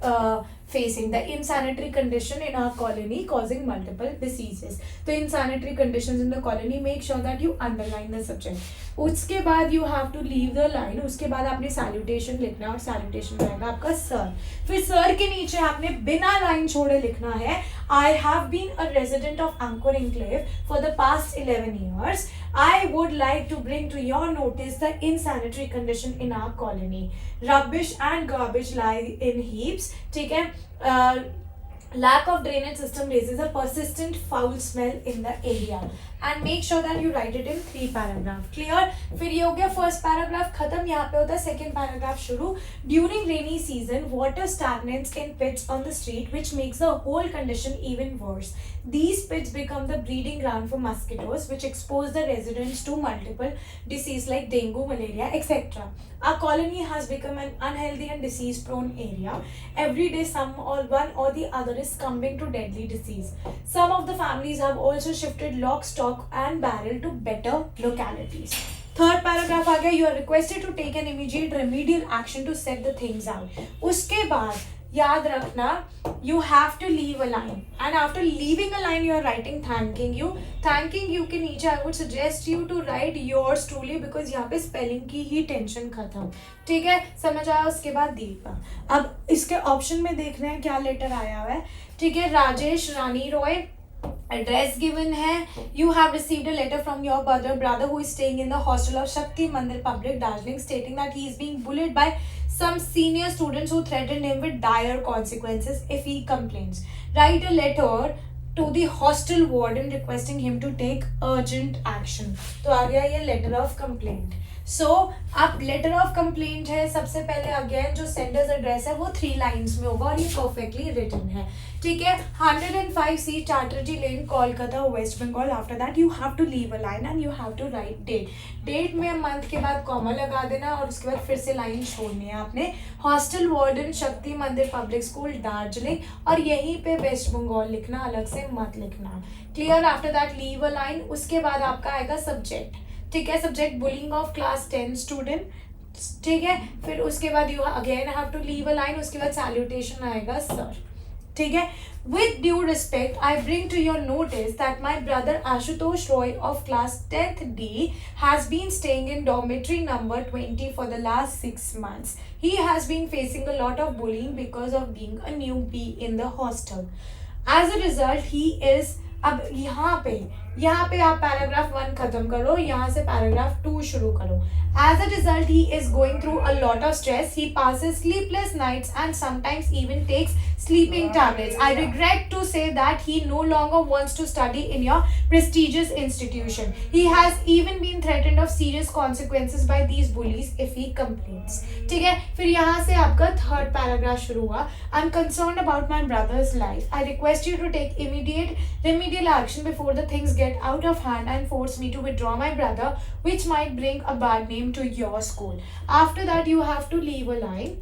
facing, the insanitary condition in our colony causing multiple diseases. तो insanitary conditions in the colony, make sure that you underline the subject. उसके बाद you have to leave the line. उसके बाद आपने salutation लिखना है, और salutation रहेगा आपका सर. फिर सर के नीचे आपने बिना लाइन छोड़े लिखना है, I have been a resident of Angkor Enclave for the past 11 years. I would like to bring to your notice the insanitary condition in our colony. Rubbish and garbage lie in heaps. ठीक है. Lack of drainage system raises a persistent foul smell in the area, and make sure that you write it in 3 paragraph. Clear? फिर ये हो गया first paragraph खत्म. यहाँ पे होता है सेकेंड पैराग्राफ शुरू. During rainy season, water stagnates in pits on the street, which makes the whole condition even worse. These pits become the breeding ground for mosquitoes, which expose the residents to multiple diseases like dengue, malaria, etc. Our colony has become an unhealthy and disease-prone area. Every day, one or the other is succumbing to deadly disease. Some of the families have also shifted lock, stock, and barrel to better localities. Third paragraph आ गया. You are requested to take an immediate remedial action to set the things out. उसके बाद याद रखना, you have to leave a line, and after leaving a line you are writing thanking you के नीचे I would suggest you to write yours truly, because यहाँ पे spelling की ही tension खत्म. ठीक है, समझ आया? उसके बाद दीपा. अब इसके ऑप्शन में देख रहे हैं क्या लेटर आया हुआ है. ठीक है, राजेश रानी रॉय. एड्रेस गिवन है, you have received a letter from your brother who is staying in the hostel of Shakti Mandir Public, Darjeeling, stating that he is being bullied by some senior students who threatened him with dire consequences if he complains. Write a letter to the hostel warden requesting him to take urgent action. तो आ गया ये letter of complaint. सो अब letter of complaint है. सबसे पहले again जो sender's address है वो 3 लाइन्स में होगा, और ये परफेक्टली रिटन है. ठीक है, 105C Chatterjee lane, Kolkata, west Bengal. After that you have to leave a line and you have to write date में मंथ के बाद कॉमा लगा देना, और उसके बाद फिर से लाइन छोड़नी है आपने. हॉस्टल वार्डन शक्ति मंदिर पब्लिक स्कूल, दार्जिलिंग, और यहीं पे वेस्ट बंगाल लिखना, अलग से मत लिखना. Clear? After that leave a line. उसके बाद आपका आएगा सब्जेक्ट. ठीक है, subject bullying of class 10 student. ठीक है, फिर उसके बाद you again have to leave a line. उसके बाद सैल्यूटेशन आएगा सर. ठीक है, with due respect I bring to your notice that my brother Ashutosh Roy of class 10th D has been staying in dormitory number 20 for the last 6 months. He has been facing a lot of bullying because of being a newbie in the hostel. As a result he is, अब यहाँ पे आप paragraph 1 खत्म करो, यहाँ से paragraph 2 शुरू करो. As a result, he is going through a lot of stress. He passes sleepless nights and sometimes even takes sleeping tablets. I regret to say that he no longer wants to study in your prestigious institution. He has even been threatened of serious consequences by these bullies if he complains. ठीक है, फिर यहाँ से आपका third paragraph शुरू हुआ. I'm concerned about my brother's life. I request you to take immediate remedial action before the things get out of hand and force me to withdraw my brother, which might bring a bad name to your school. After that you have to leave a line.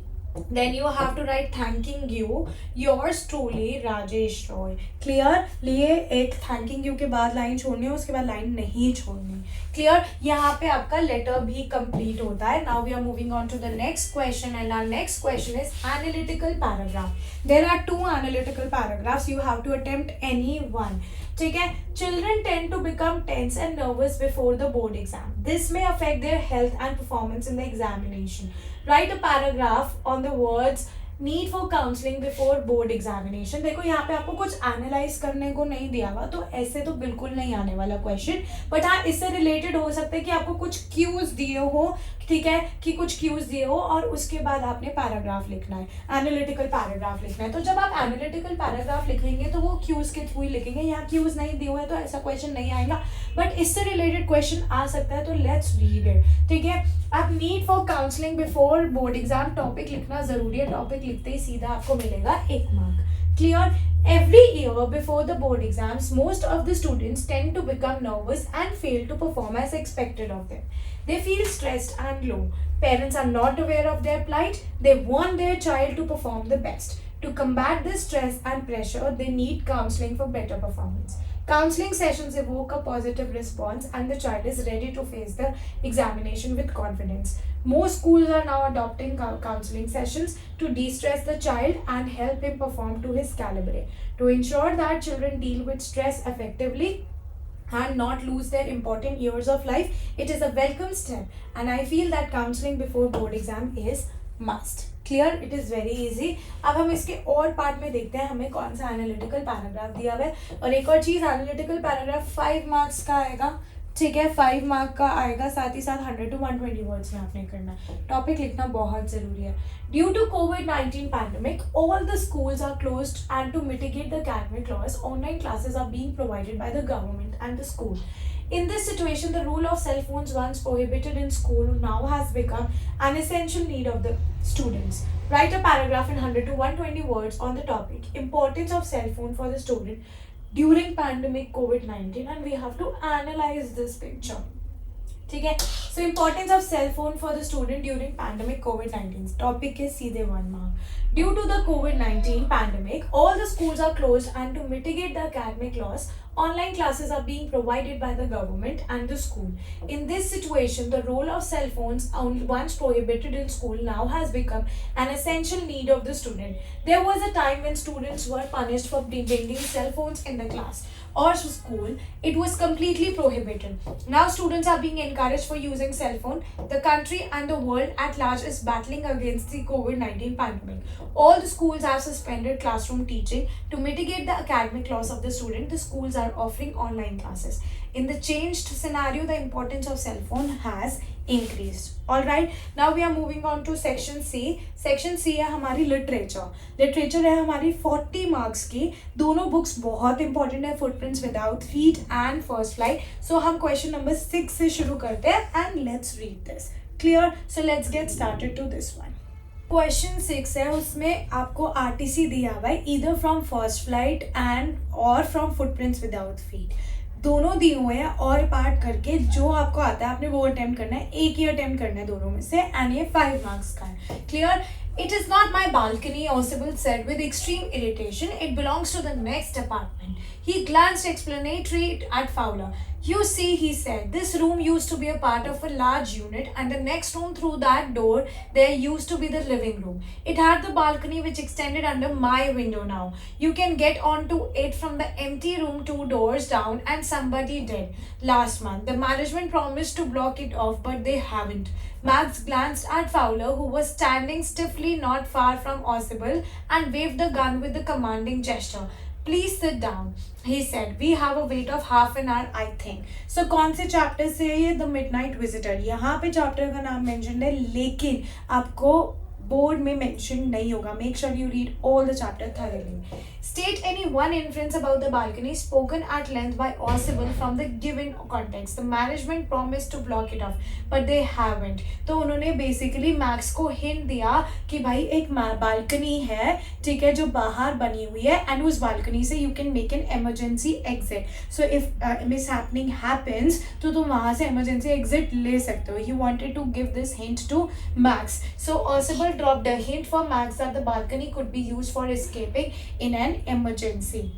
Then you have to write thanking you, yours truly, Rajesh Roy. Clear? लिए एक thanking you के बाद line छोड़नी है, उसके बाद line नहीं छोड़नी. Clear? यहाँ पे आपका letter भी complete होता है. Now we are moving on to the next question, and our next question is analytical paragraph. There are 2 analytical paragraphs. You have to attempt any one. ठीक है. Children tend to become tense and nervous before the board exam. This may affect their health and performance in the examination. Write a paragraph on the words need for counselling before board examination. देखो यहाँ पे आपको कुछ analyse करने को नहीं दिया हुआ, तो ऐसे तो बिल्कुल नहीं आने वाला क्वेश्चन. बट हाँ, इससे रिलेटेड हो सकता है कि आपको कुछ क्यूज दिए हो, ठीक है, कि कुछ क्यूज दिए हो और उसके बाद आपने पैराग्राफ लिखना है, एनालिटिकल पैराग्राफ लिखना है. तो जब आप एनालिटिकल पैराग्राफ लिखेंगे तो वो क्यूज के थ्रू ही लिखेंगे. यहाँ क्यूज नहीं दिए हुए तो ऐसा क्वेश्चन नहीं आएगा, बट इससे रिलेटेड क्वेश्चन आ सकता है. तो लेट्स रीड इट. ठीक है. आप need for counselling before board exam topic लिखना जरूरी है. टॉपिक लिखते ही सीधा आपको मिलेगा 1 mark. Clear? Every year before the board exams, most of the students tend to become nervous and fail to perform as expected of them. They feel stressed and low. Parents are not aware of their plight. They want their child to perform the best. To combat this stress and pressure, they need counseling for better performance. Counseling sessions evoke a positive response and the child is ready to face the examination with confidence. Most schools are now adopting counseling sessions to de-stress the child and help him perform to his caliber. To ensure that children deal with stress effectively and not lose their important years of life, it is a welcome step, and I feel that counseling before board exam is must. Clear? It is very easy. अब हम इसके और part में देखते हैं हमें कौन सा एनालिटिकल पैराग्राफ दिया हुआ है. और एक और चीज़, एनालिटिकल पैराग्राफ 5 मार्क्स का आएगा. ठीक है, 5 मार्क का आएगा. साथ ही साथ 100 to 120 वर्ड्स में आपने करना है. टॉपिक लिखना बहुत ज़रूरी है. Due to COVID-19 pandemic, all the schools are closed, and to mitigate the academic loss, online classes are being provided by the government and the school. In this situation, the rule of cell phones once prohibited in school now has become an essential need of the students. Write a paragraph in 100 to 120 words on the topic importance of cell phone for the student during pandemic COVID-19, and we have to analyze this picture. ठीक है. So importance of cell phone for the student during pandemic COVID-19. Topic के सीधे 1 mark. Due to the COVID-19 pandemic, all the schools are closed, and to mitigate the academic loss, online classes are being provided by the government and the school. In this situation, the role of cell phones, once prohibited in school, now has become an essential need of the student. There was a time when students were punished for bringing cell phones in the class or school. It was completely prohibited. Now students are being encouraged for using cell phone. The country and the world at large is battling against the COVID-19 pandemic. All the schools have suspended classroom teaching. To mitigate the academic loss of the student, the schools are offering online classes. In the changed scenario, the importance of cell phone has increased. All right, now we are moving on to section C. Section C है हमारी literature है हमारी 40 marks की. दोनों books बहुत important है, footprints without feet and first flight. So हम question number 6 से शुरू करते हैं and let's read this. Clear? So let's get started to this one. Question 6 है, उसमें आपको आरटीसी दिया हुआ है either from first flight and और फ्रॉम फुटप्रिंट्स विदाउट फीट. दोनों दिए हुए हैं और पार्ट करके जो आपको आता है आपने वो अटेम्प्ट करना है. एक ही अटेम्प्ट करना है दोनों में से, एंड ये 5 मार्क्स का है. Clear? It is not my balcony, Osibel said with extreme irritation. It belongs to the next apartment. He glanced explanatory at Fowler. You see, he said, this room used to be a part of a large unit, and the next room through that door there used to be the living room. It had the balcony which extended under my window now. You can get onto it from the empty room 2 doors down, and somebody did last month. The management promised to block it off, but they haven't. Max glanced at Fowler, who was standing stiffly not far from Osibel, and waved the gun with a commanding gesture. Please sit down, he said. We have a wait of half an hour, I think. So कौन से chapter से है ये? The midnight visitor. यहाँ पे chapter का नाम mention है, लेकिन आपको बोर्ड में मेंशन नहीं होगा. Make sure you read all the chapter thoroughly. State any one inference about the balcony spoken at length by Osibel from the given context. The management promised to block it off, but they haven't. तो उन्होंने basically max को hint दिया कि भाई एक balcony है, ठीक है, जो बाहर बनी हुई है, एंड उस बालकनी से you can make an emergency exit. So if mishappening happens तो तुम वहाँ से इमरजेंसी एग्जिट ले सकते हो. He wanted to give this hint to Max. So Osibel dropped a hint for Max that the balcony could be used for escaping in an emergency.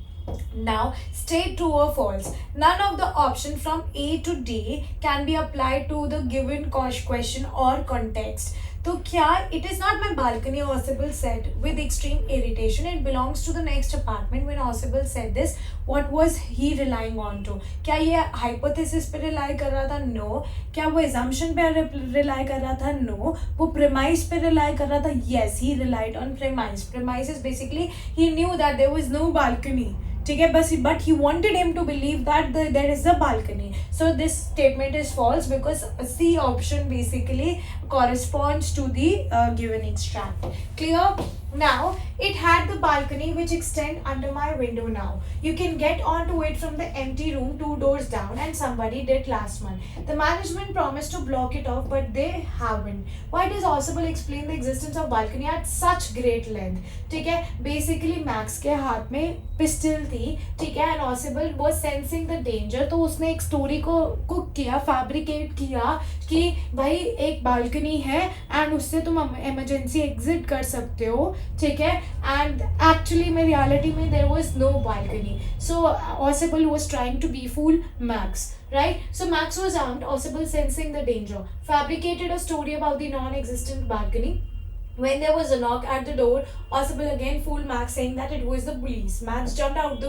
Now, state true or false. None of the options from A to D can be applied to the given question or context. तो क्या it is not my balcony, Osibel said with extreme irritation. It belongs to the next apartment. When Osibel said this, what was he relying on to? क्या ये hypothesis पे rely कर रहा था? No. क्या वो assumption पे rely कर रहा था? No. वो premise पे rely कर रहा था? Yes, he relied on premise. Premise is basically he knew that there was no balcony. ठीक है, बस but he wanted him to believe that there is a balcony. So this statement is false because C option basically corresponds to the given extract. Clear? Now it had the balcony which extend under my window. Now you can get onto it from the empty room 2 doors down, and somebody did last month. The management promised to block it off, but they haven't. Why does Osibel explain the existence of balcony at such great length? ठीक है, basically Max के हाथ में pistol थी, ठीक है, and Osibel was sensing the danger. तो उसने एक स्टोरी को कुक किया, फैब्रिकेट किया कि भाई एक बालकनी है एंड उससे तुम इमरजेंसी एग्जिट कर सकते हो, ठीक है, एंड एक्चुअली में रियलिटी में there was no balcony. So Osibel was trying to befool Max, right? So Max was armed. Osibel, sensing the danger, fabricated a story about the non-existent balcony. When there was a knock at the door, Osibel again fooled Max, saying that it was the police. Max jumped out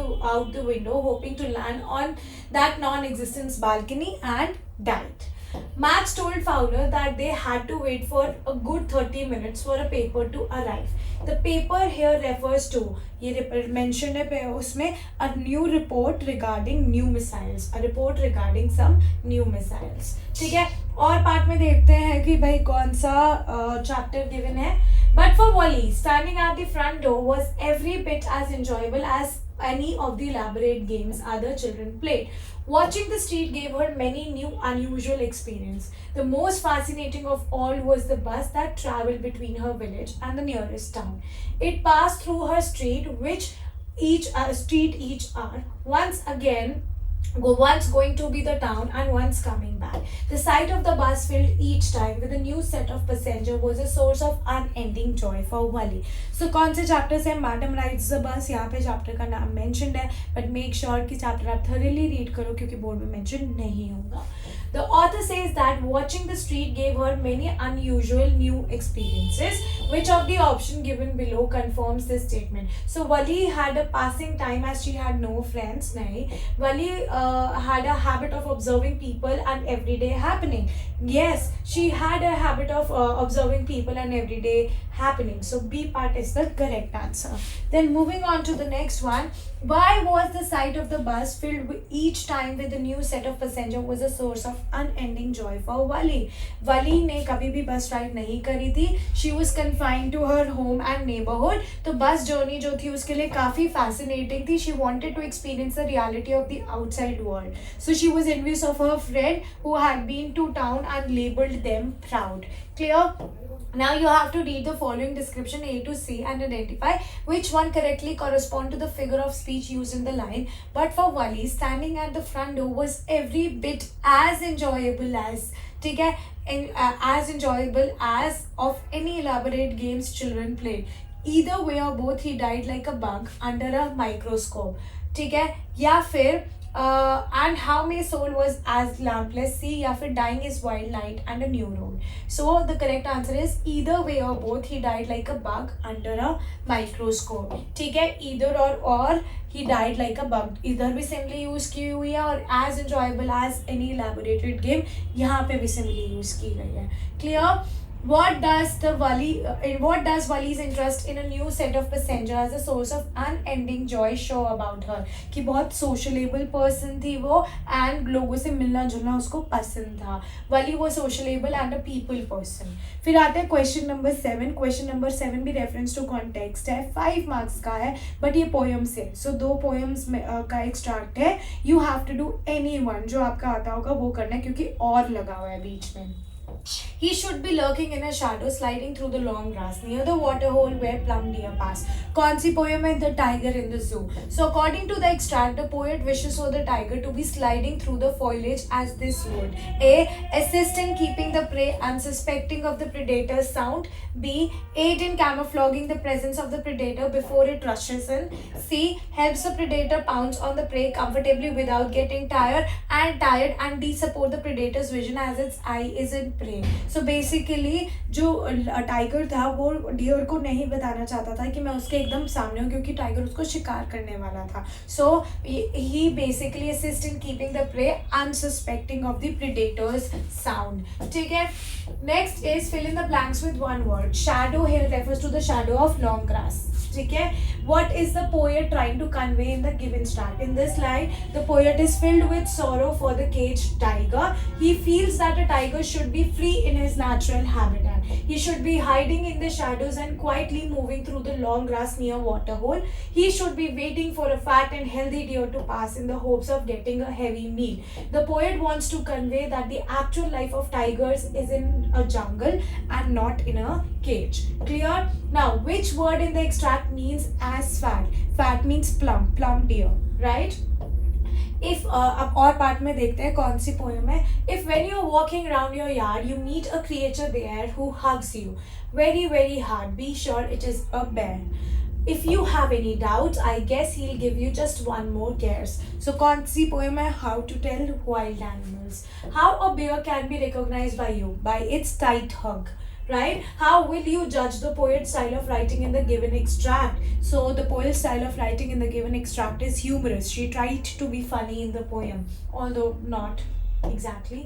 the window, hoping to land on that non-existent balcony, and died. Max told Fowler that they had to wait for a good 30 minutes for a paper to arrive. The paper here refers to, ये mentioned है उसमें, a new report regarding new missiles, a report regarding some new missiles. ठीक है, और part में देखते हैं कि भाई कौन सा चैप्टर गिवन है. But for Wally, standing at the front door was every bit as enjoyable as any of the elaborate games other children played. Watching the street gave her many new unusual experiences. The most fascinating of all was the bus that traveled between her village and the nearest town. It passed through her street, each hour, once going to be the town and once coming back. The sight of the bus filled each time with a new set of passengers was a source of unending joy for Wally. So कौन से chapter से madam rides the bus, यहाँ पे chapter का नाम mentioned है, but make sure कि chapter आप थॉरली रीड करो क्योंकि बोर्ड में मेंशन नहीं होगा. The author says that watching the street gave her many unusual new experiences. Which of the option given below confirms this statement? So Wally had a passing time as she had no friends. नहीं, Wally had a habit of observing people and everyday happening. Yes, she had a habit of observing people and everyday happening. So B part is the correct answer. Then moving on to the next one. Why was the sight of the bus filled with each time with a new set of passengers was a source of unending joy for Wally? Wally ने कभी भी बस ride नहीं करी थी. She was confined to her home and neighborhood. तो bus journey जो थी उसके लिए काफ़ी fascinating थी. She wanted to experience the reality of the outside world. So she was envious of her friend who had been to town and labeled them proud. Clear? Now you have to read the following description A to C and identify which one correctly correspond to the figure of speech used in the line. But for Wally, standing at the front door was every bit as enjoyable as, ठीक है, as enjoyable as of any elaborate games children played. Either way or both, he died like a bug under a microscope. ठीक है, या फिर and how my soul was as lampless. C, या फिर dying is wild night and a new road. So the correct answer is either way or both, he died like a bug under a microscope. ठीक है, either or he died like a bug, इधर भी simile use की हुई है और as enjoyable as any elaborated game यहाँ पे भी सिमिली यूज की गई है. Clear? What does Wally's interest in a new set of passengers as a source of unending joy show about her? कि बहुत sociable person थी वो and लोगों से मिलना जुलना उसको पसंद था. Wally was sociable and a people person. फिर आते हैं question number 7. Question number 7 भी reference to context है, 5 marks का है, but ये poems है. So 2 poems का extract है. You have to do any one जो आपका आता होगा वो करना है क्योंकि और लगा हुआ है बीच में. He should be lurking in a shadow, sliding through the long grass near the waterhole where plum deer pass. कौन सी poem है? The tiger in the zoo. So according to the extract, the poet wishes for the tiger to be sliding through the foliage as this would: A. Assist in keeping the prey unsuspecting of the predator's sound. B. Aid in camouflaging the presence of the predator before it rushes in. C. Helps the predator pounce on the prey comfortably without getting tired. And D. Support the predator's vision as its eye is in prey. So basically जो tiger था वो dear को नहीं बताना चाहता था कि मैं उसके एकदम सामने हूँ, क्योंकि टाइगर उसको शिकार करने वाला था. So he basically assist in keeping the prey unsuspecting of the predators sound. ठीक है. Next is fill in the blanks with one word. Shadow here refers to the shadow of long grass. ठीक है. What is the poet trying to convey in the given tract? In this line, the poet is filled with sorrow for the caged tiger. He feels that a tiger should be free in his natural habitat. He should be hiding in the shadows and quietly moving through the long grass near waterhole. He should be waiting for a fat and healthy deer to pass in the hopes of getting a heavy meal. The poet wants to convey that the actual life of tigers is in a jungle and not in a cage. Clear? Now, which word in the extract means as fat? Fat means plum deer, right? If अब और part में देखते हैं कौन सी poem है. If when you're walking around your yard you meet a creature there who hugs you very very hard, be sure it is a bear. If you have any doubts, I guess he'll give you just one more guess. So कौन सी poem है? How to tell wild animals. How a bear can be recognized by you? By its tight hug. Right? How will you judge the poet's style of writing in the given extract? So the poet's style of writing in the given extract is humorous. She tried to be funny in the poem, although not exactly.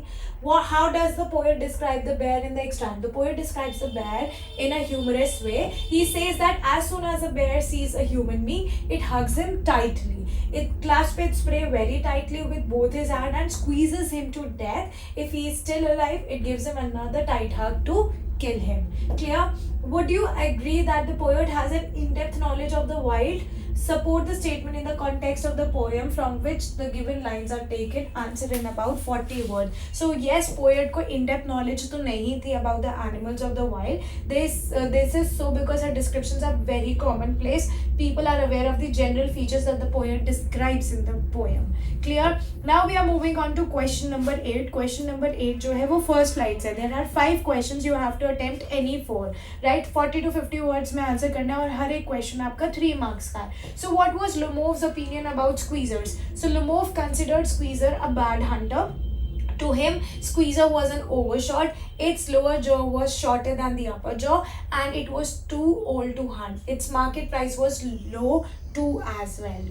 How does the poet describe the bear in the extract? The poet describes the bear in a humorous way. He says that as soon as a bear sees a human being, it hugs him tightly. It clasps its prey very tightly with both his hands and squeezes him to death. If he is still alive, it gives him another tight hug to kill him. Clear? Would you agree that the poet has an in-depth knowledge of the wild? Support the statement in the context of the poem from which the given lines are taken. Answer in about 40 words. So yes, poet को in-depth knowledge तो नहीं थी about the animals of the wild. This is so because her descriptions are very commonplace. People are aware of the general features that the poet describes in the poem. Clear? Now we are moving on to question number 8. Question number 8 जो है वो first slide से. There are 5 questions. You have to attempt any 4. Right? 40 to 50 words में answer करना है और हर एक question आपका 3 marks का है. So what was Lomov's opinion about squeezers? So Lomov considered squeezer a bad hunter. To him, squeezer was an overshot. Its lower jaw was shorter than the upper jaw and it was too old to hunt. Its market price was low too as well.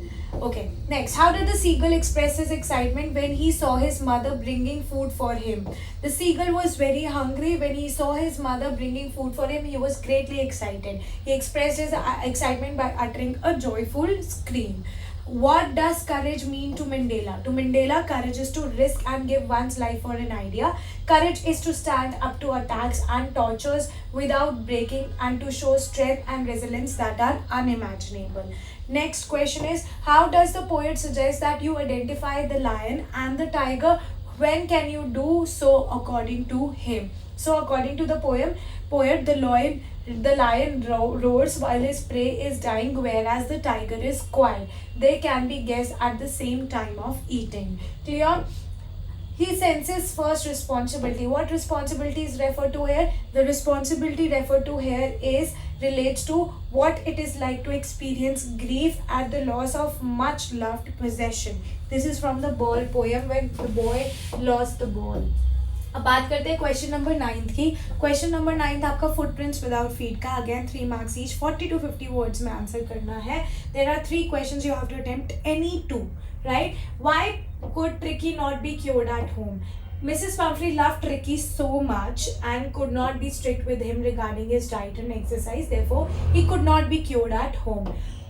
Okay, next. How did the seagull express his excitement when he saw his mother bringing food for him? The seagull was very hungry. When he saw his mother bringing food for him, he was greatly excited. He expressed his excitement by uttering a joyful scream. What does courage mean to Mandela? To Mandela, courage is to risk and give one's life for an idea. Courage is to stand up to attacks and tortures without breaking and to show strength and resilience that are unimaginable. Next question is, how does the poet suggest that you identify the lion and the tiger? When can you do so according to him? So according to the poet, the lion roars while his prey is dying, whereas the tiger is quiet. They can be guessed at the same time of eating. Clear? He senses first responsibility. What responsibility is referred to here? The responsibility referred to here is relates to what it is like to experience grief at the loss of much loved possession. This is from the ball poem when the boy lost the ball. अब बात करते हैं question number 9 की. Question number 9 आपका footprints without feet का. Again 3 marks each. 40 to 50 words में answer करना है. There are 3 questions you have to attempt any 2. Right? Why could Tricky not be cured at home? Mrs. Pumphrey loved Tricky so much and could not be strict with him regarding his diet and exercise. Therefore, he could not be cured at home.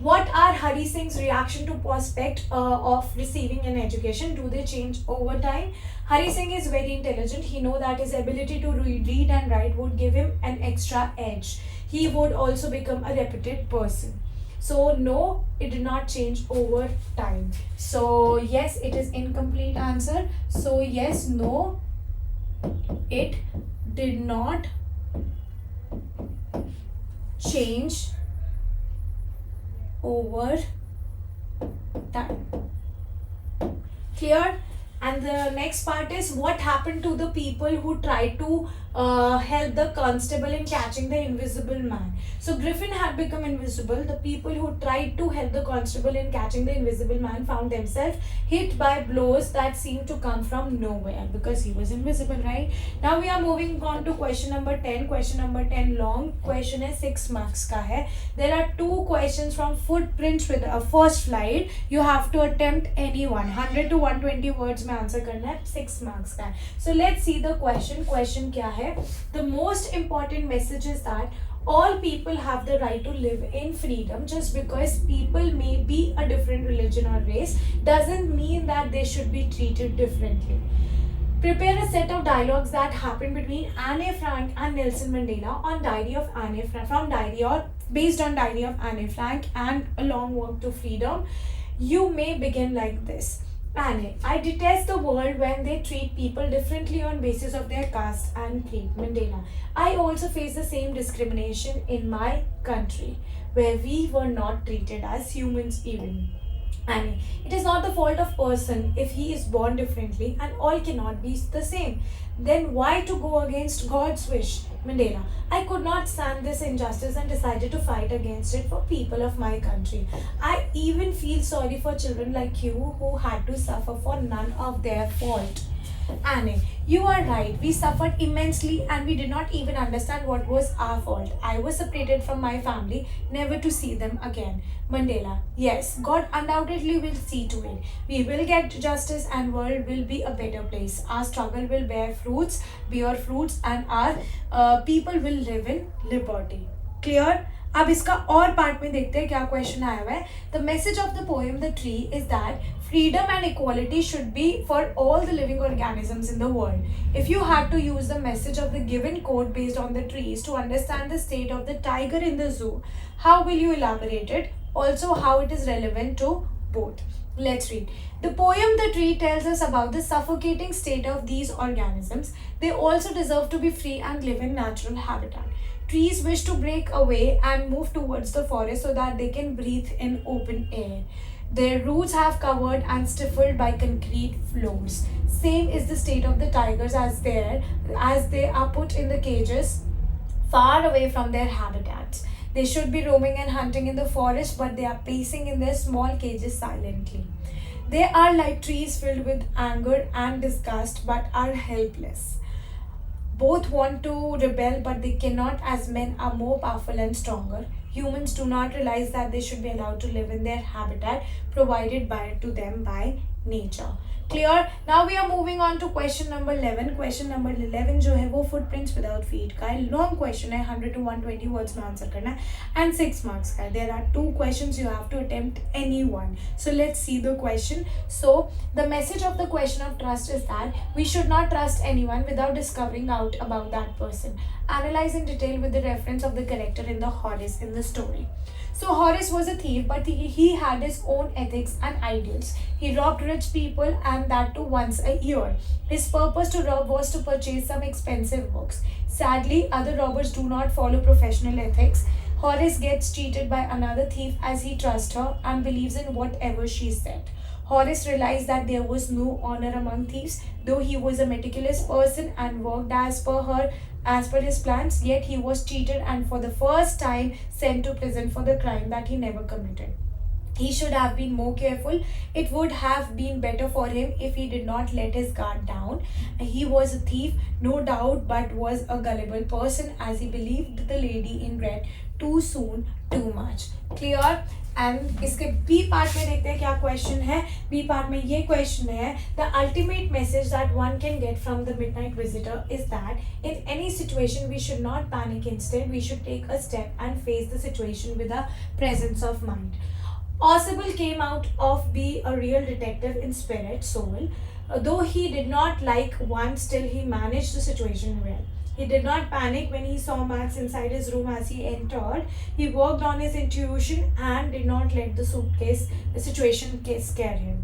What are Hari Singh's reaction to prospect of receiving an education? Do they change over time? Hari Singh is very intelligent. He knows that his ability to read and write would give him an extra edge. He would also become a reputed person. So no, it did not change over time. So yes, it is incomplete answer. So yes, no, It did not change over time. Clear? And the next part is what happened to the people who tried to help the constable in catching the invisible man. So Griffin had become invisible. The people who tried to help the constable in catching the invisible man found themselves hit by blows that seemed to come from nowhere because he was invisible, right? Now we are moving on to question number 10. Question number 10 long question is 6 marks ka hai. There are two questions from footprints with a first flight. You have to attempt any one. 100 to 120 words में answer करना है. 6 marks का है. So let's see the question. Question क्या है? The most important message is that all people have the right to live in freedom. Just because people may be a different religion or race doesn't mean that they should be treated differently. Prepare a set of dialogues that happened between Anne Frank and Nelson Mandela on Diary of Anne Frank, from Diary or based on Diary of Anne Frank and A Long Walk to Freedom. You may begin like this. Anne, I detest the world when they treat people differently on basis of their caste and creed. Mandela, I also face the same discrimination in my country, where we were not treated as humans even. Annie, it is not the fault of person if he is born differently and all cannot be the same. Then why to go against God's wish? Mandela, I could not stand this injustice and decided to fight against it for people of my country. I even feel sorry for children like you who had to suffer for none of their fault. Anne, you are right. We suffered immensely and we did not even understand what was our fault. I was separated from my family, never to see them again. Mandela, yes, God undoubtedly will see to it. We will get justice and world will be a better place. Our struggle will bear fruits and our people will live in liberty. Clear? अब इसका और part में देखते हैं क्या question आया हुआ है. The message of the poem the tree is that freedom and equality should be for all the living organisms in the world. If you had to use the message of the given quote based on the trees to understand the state of the tiger in the zoo, how will you elaborate it? Also, how it is relevant to both. Let's read. The poem The Tree tells us about the suffocating state of these organisms. They also deserve to be free and live in natural habitat. Trees wish to break away and move towards the forest so that they can breathe in open air. Their roots have covered and stifled by concrete floors. Same is the state of the tigers as they are put in the cages far away from their habitats. They should be roaming and hunting in the forest, but they are pacing in their small cages silently. They are like trees filled with anger and disgust, but are helpless. Both want to rebel, but they cannot, as men are more powerful and stronger. Humans do not realize that they should be allowed to live in their habitat provided to them by nature. Clear? Now we are moving on to question number 11. Question number 11 जो है वो footprints without feet का है. Long question है, 100 to 120 words में answer करना है and 6 marks का है. There are 2 questions, you have to attempt any one. So let's see the question. So the message of the question of trust is that we should not trust anyone without discovering out about that person. Analyze in detail with the reference of the character in the Horace in the story. So Horace was a thief, but he had his own ethics and ideals. He robbed rich people and that too once a year. His purpose to rob was to purchase some expensive books. Sadly, other robbers do not follow professional ethics. Horace gets cheated by another thief as he trusts her and believes in whatever she said. Horace realized that there was no honor among thieves, though he was a meticulous person and worked as per his plans, yet he was cheated and for the first time sent to prison for the crime that he never committed. He should have been more careful. It would have been better for him if he did not let his guard down. He was a thief, no doubt, but was a gullible person as he believed the lady in red too soon, too much. Clear? And इसके B part में देखते हैं क्या question है. B part में ये question है, the ultimate message that one can get from the midnight visitor is that in any situation we should not panic, instead we should take a step and face the situation with a presence of mind. Ausable came out of be a real detective in spirit, soul. Though he did not like one, still he managed the situation well. He did not panic when he saw Max inside his room as he entered. He worked on his intuition and did not let the situation scare him.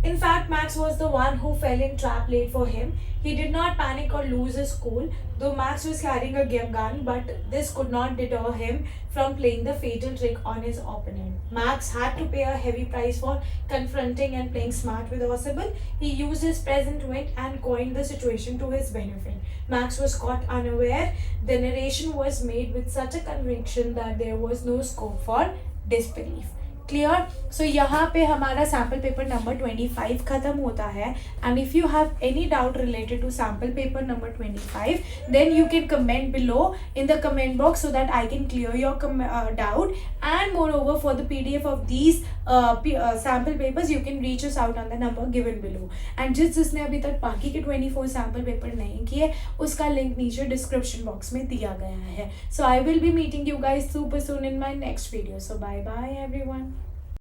In fact, Max was the one who fell in trap laid for him. He did not panic or lose his cool, though Max was carrying a gun, but this could not deter him from playing the fatal trick on his opponent. Max had to pay a heavy price for confronting and playing smart with Ossible. He used his present wit and coined the situation to his benefit. Max was caught unaware. The narration was made with such a conviction that there was no scope for disbelief. Clear. So यहाँ पे हमारा sample paper number 25 खत्म होता है. And if you have any doubt related to sample paper number 25 then you can comment below in the comment box so that I can clear your doubt. And moreover for the PDF of these sample papers you can reach us out on the number given below. And जिसने अभी तक बाकी के 24 sample paper नहीं किए उसका link नीचे description box में दिया गया है. So I will be meeting you guys super soon in my next video. So bye bye everyone.